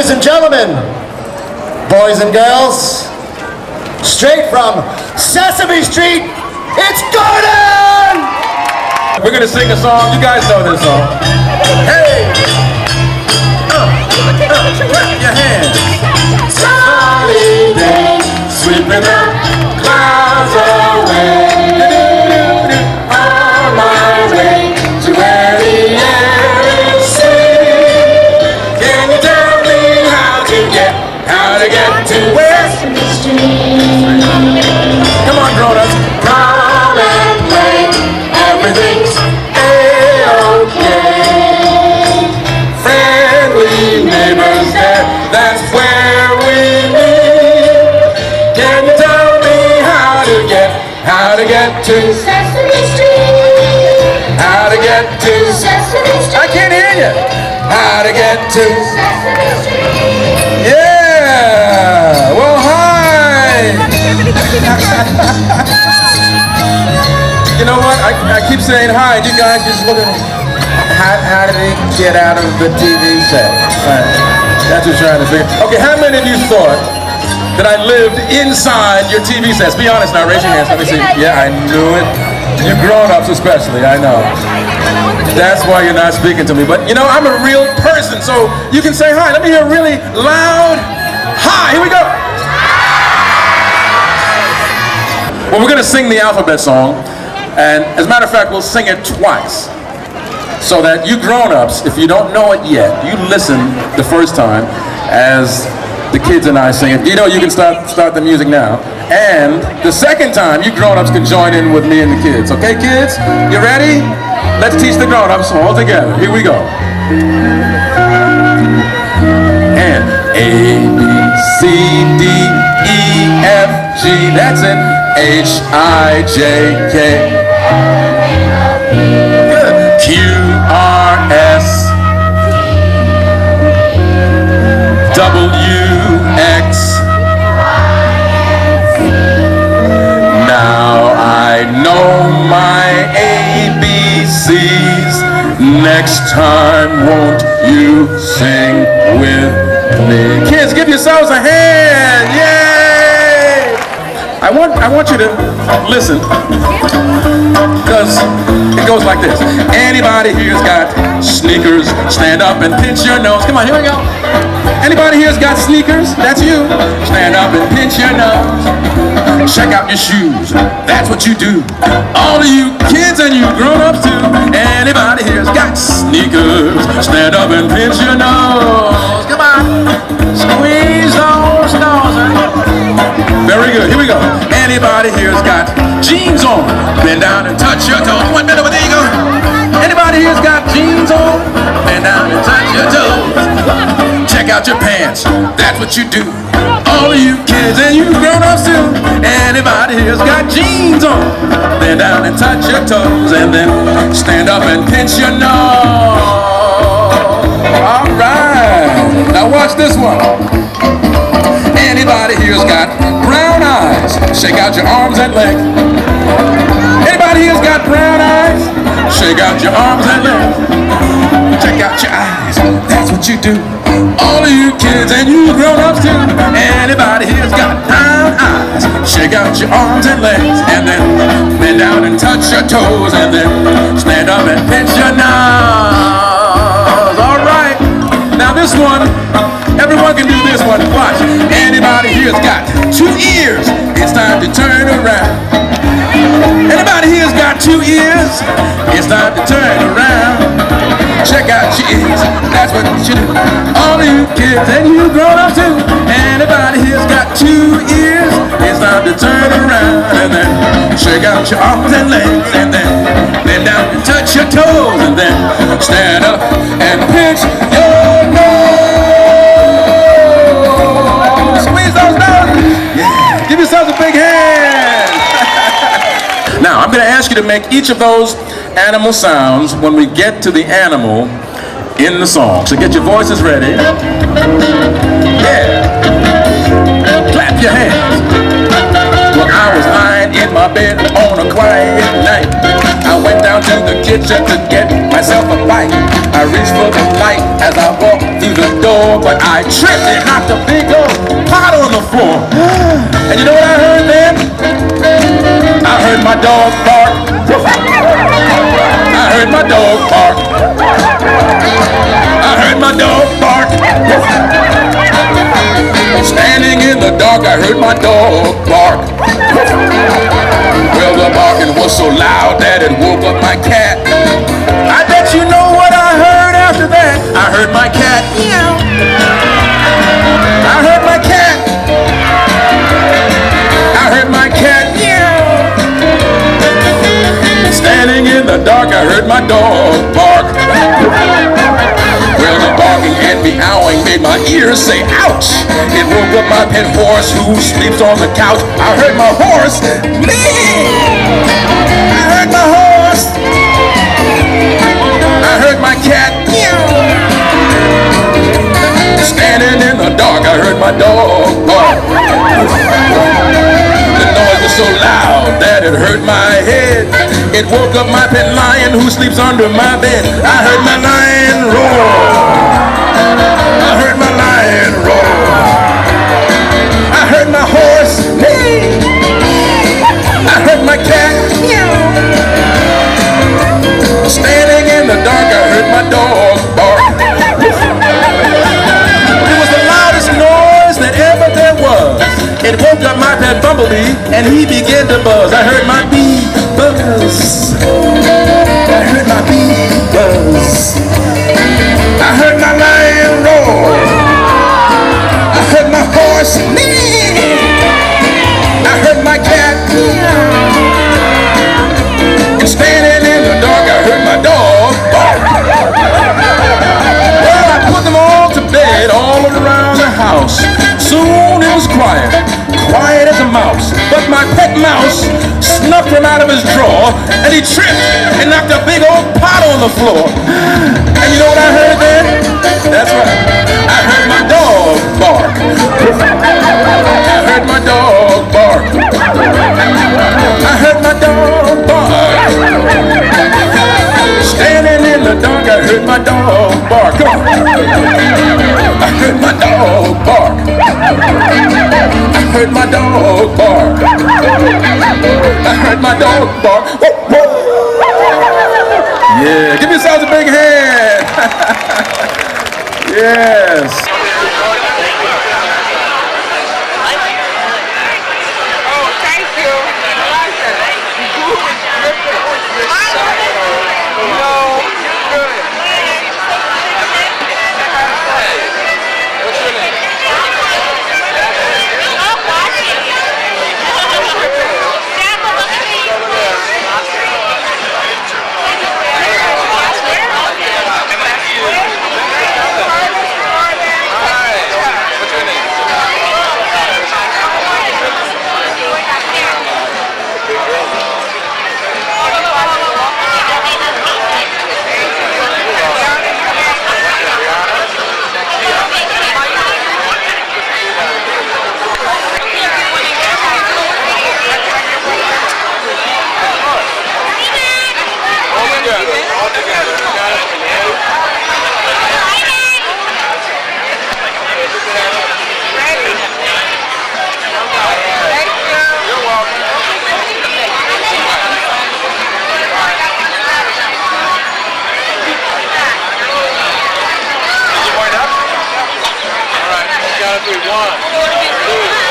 Ladies and gentlemen, boys and girls, straight from Sesame Street, it's Gordon! We're gonna sing a song. You guys know this song. Hey! Clap your hands. Sunny day, sweeping the clouds away. On my way to where the air is safe. Can you tell me how to get to Sesame Street? Come on, grown-ups. Come and play, everything's A-okay. Friendly neighbors there, that's where we meet. Can you tell me how to get to Sesame Street? How to get to Sesame Street? I can't hear you. How to get to Sesame Street? Yeah. Well, hi. You know what? I keep saying hi. You guys just look at how did he get out of the TV set? That's what I'm trying to figure. Okay, how many of you thought that I lived inside your TV sets? Be honest now, raise your hands. Let me see. Yeah, I knew it. You grown-ups especially, I know. That's why you're not speaking to me. But you know, I'm a real person, so you can say hi. Let me hear a really loud hi. Here we go. Well, we're gonna sing the alphabet song, and as a matter of fact, we'll sing it twice. So that you grown-ups, if you don't know it yet, you listen the first time as the kids and I sing it. You know, you can start the music now. And the second time, you grown-ups can join in with me and the kids. Okay, kids? You ready? Let's teach the grown-ups all together. Here we go. And A, B, C, D, E, F, G. That's it. H, I, J, K. Good. Q, R, S, W, X. Now I know my ABCs. Next time, won't you sing with me? Kids, give yourselves a hand. Yay! I want you to listen, because it goes like this. Anybody here's got sneakers? Stand up and pinch your nose. Come on, here we go. Anybody here's got sneakers? That's you. Stand up and pinch your nose. Check out your shoes. That's what you do. All of you kids and you grown-ups too. Anybody here's got sneakers? Stand up and pinch your nose. Come on. Squeeze those noses. Very good. Here we go. Anybody here's got jeans on? Bend down and touch your toes. 1 minute, there you go. Anybody here's got jeans on? Bend down and touch your toes. Check out your pants. That's what you do. All of you kids and you grown-ups too. Anybody here's got jeans on? Bend down and touch your toes, and then stand up and pinch your nose. All right. Now watch this one. Anybody here's got brown eyes? Shake out your arms and legs. Anybody here's got brown eyes? Shake out your arms and legs. Check out your eyes. That's what you do. All of you kids and you grown-ups too. Anybody here's got brown eyes? Shake out your arms and legs, and then bend down and touch your toes, and then stand up and pinch your nose. All right. Now this one, everyone can do this one. Watch. Anybody here's got 2 ears? It's time to turn around. Anybody here's got 2 ears? It's time to turn around. Check out your ears, that's what you do. All you kids and you grown-ups too. Anybody here's got 2 ears? It's time to turn around, and then shake out your arms and legs, and then bend down and touch your toes, and then stand up and pinch your nose. Squeeze those noses. Yeah. Give yourselves a big hand. Now, I'm going to ask you to make each of those animal sounds when we get to the animal in the song. So get your voices ready. Yeah. Clap your hands. Well, I was lying in my bed on a quiet night. I went down to the kitchen to get myself a bite. I reached for the light as I walked through the door, but I tripped and knocked a big old pot on the floor. And you know what I heard then? I heard my dog bark. I heard my dog bark. I heard my dog bark. Standing in the dark, I heard my dog bark. Well, the barking was so loud that it woke up my cat. I bet you know what I heard after that. I heard my cat meow. I heard my cat. I heard my cat meow. Standing in the dark, I heard my dog bark. Well, the barking and meowing made my ears say ouch. It woke up my pet horse who sleeps on the couch. I heard my horse bleat. I heard my horse. I heard my cat meow. Standing in the dark, I heard my dog bark. The noise was so loud that it hurt my head. It woke up my pet lion who sleeps under my bed. I heard my lion roar. I heard my lion roar. I heard my horse neigh. I heard my cat meow. Standing in the dark, I heard my dog bark. It was the loudest noise that ever there was. It woke up my pet bumblebee and he began to buzz. I heard my bee buzz. I heard my bee buzz. I heard my lion roar. I heard my horse neigh. I heard my cat meow. And standing in the dark, I heard my dog bark. Well, I put them all to bed all around the house. Soon it was quiet, quiet as a mouse. But my pet mouse snuffed him out of his drawer, and he tripped and knocked a big old pot on the floor. And you know what I heard then? That's right. I heard my dog bark. I heard my dog bark. I heard my dog bark. Standing in the dark, I heard my dog bark. I heard my dog bark. I heard my dog bark. I heard my dog bark. Whoa, whoa. Yeah, give yourselves a big hand. Yes. One, two.